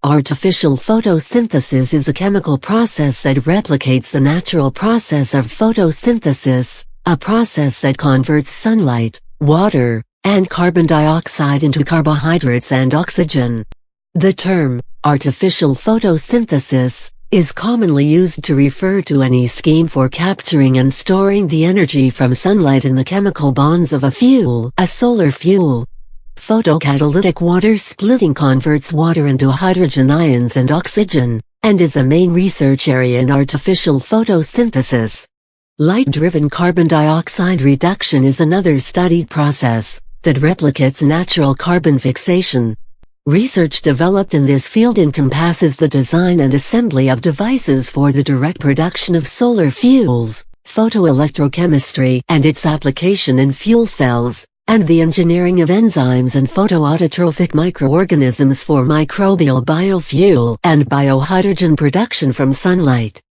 Artificial photosynthesis is a chemical process that replicates the natural process of photosynthesis, a process that converts sunlight, water, and carbon dioxide into carbohydrates and oxygen. The term, artificial photosynthesis, is commonly used to refer to any scheme for capturing and storing the energy from sunlight in the chemical bonds of a fuel, a solar fuel. Photocatalytic water splitting converts water into hydrogen ions and oxygen, and is a main research area in artificial photosynthesis. Light-driven carbon dioxide reduction is another studied process that replicates natural carbon fixation. Research developed in this field encompasses the design and assembly of devices for the direct production of solar fuels, photoelectrochemistry and its application in fuel cells, and the engineering of enzymes and photoautotrophic microorganisms for microbial biofuel and biohydrogen production from sunlight.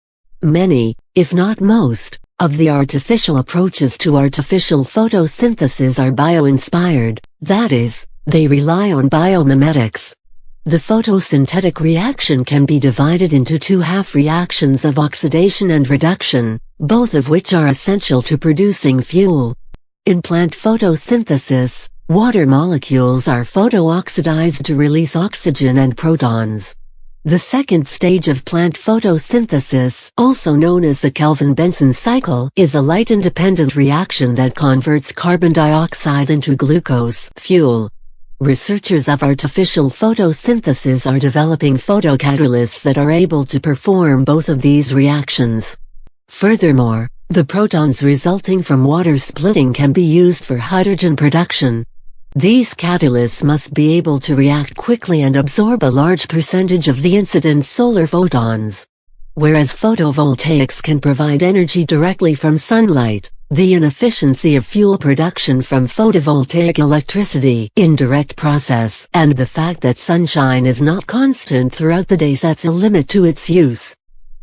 Many, if not most, of the artificial approaches to artificial photosynthesis are bio-inspired, that is, they rely on biomimetics. The photosynthetic reaction can be divided into two half reactions of oxidation and reduction, both of which are essential to producing fuel. In plant photosynthesis, water molecules are photooxidized to release oxygen and protons. The second stage of plant photosynthesis, also known as the Kelvin-Benson cycle, is a light-independent reaction that converts carbon dioxide into glucose fuel. Researchers of artificial photosynthesis are developing photocatalysts that are able to perform both of these reactions. Furthermore, the protons resulting from water splitting can be used for hydrogen production. These catalysts must be able to react quickly and absorb a large percentage of the incident solar photons. Whereas photovoltaics can provide energy directly from sunlight, the inefficiency of fuel production from photovoltaic electricity in direct process and the fact that sunshine is not constant throughout the day sets a limit to its use.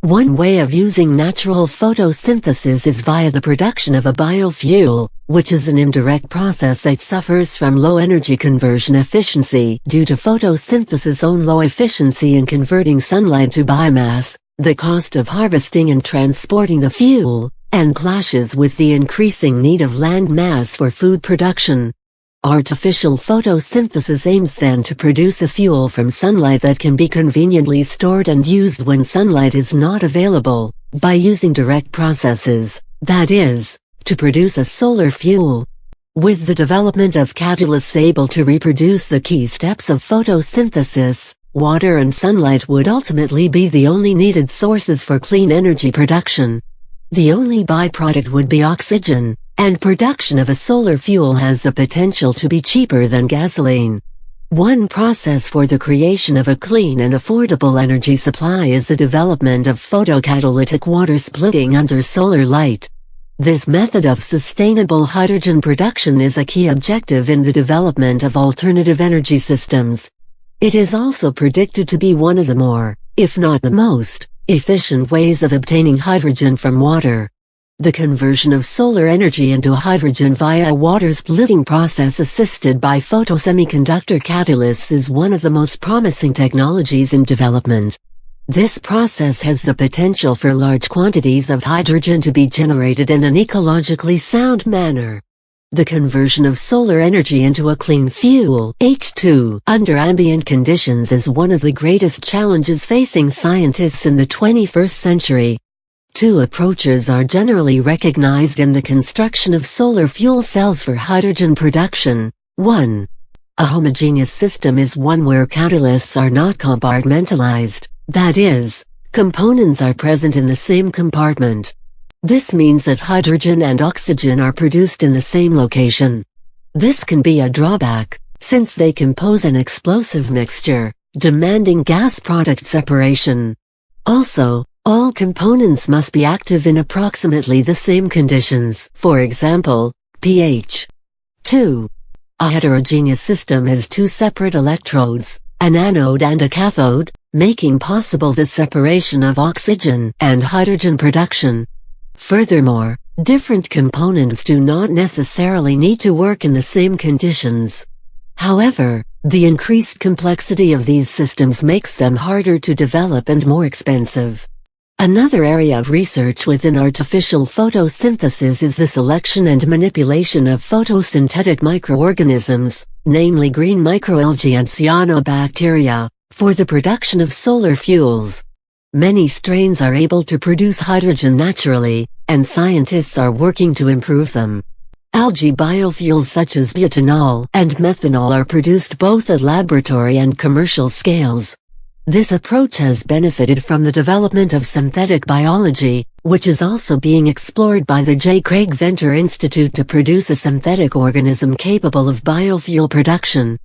One way of using natural photosynthesis is via the production of a biofuel, which is an indirect process that suffers from low energy conversion efficiency due to photosynthesis' own low efficiency in converting sunlight to biomass, the cost of harvesting and transporting the fuel, and clashes with the increasing need of land mass for food production. Artificial photosynthesis aims then to produce a fuel from sunlight that can be conveniently stored and used when sunlight is not available, by using direct processes, that is, to produce a solar fuel. With the development of catalysts able to reproduce the key steps of photosynthesis, water and sunlight would ultimately be the only needed sources for clean energy production. The only byproduct would be oxygen, and production of a solar fuel has the potential to be cheaper than gasoline. One process for the creation of a clean and affordable energy supply is the development of photocatalytic water splitting under solar light. This method of sustainable hydrogen production is a key objective in the development of alternative energy systems. It is also predicted to be one of the more, if not the most, efficient ways of obtaining hydrogen from water. The conversion of solar energy into hydrogen via a water splitting process assisted by photosemiconductor catalysts is one of the most promising technologies in development. This process has the potential for large quantities of hydrogen to be generated in an ecologically sound manner. The conversion of solar energy into a clean fuel, H2, under ambient conditions is one of the greatest challenges facing scientists in the 21st century. Two approaches are generally recognized in the construction of solar fuel cells for hydrogen production. 1. A homogeneous system is one where catalysts are not compartmentalized, that is, components are present in the same compartment. This means that hydrogen and oxygen are produced in the same location. This can be a drawback, since they compose an explosive mixture, demanding gas product separation. Also, all components must be active in approximately the same conditions, for example, pH. 2. A heterogeneous system has two separate electrodes, an anode and a cathode, making possible the separation of oxygen and hydrogen production. Furthermore, different components do not necessarily need to work in the same conditions. However, the increased complexity of these systems makes them harder to develop and more expensive. Another area of research within artificial photosynthesis is the selection and manipulation of photosynthetic microorganisms, namely green microalgae and cyanobacteria, for the production of solar fuels. Many strains are able to produce hydrogen naturally, and scientists are working to improve them. Algae biofuels such as butanol and methanol are produced both at laboratory and commercial scales. This approach has benefited from the development of synthetic biology, which is also being explored by the J. Craig Venter Institute to produce a synthetic organism capable of biofuel production.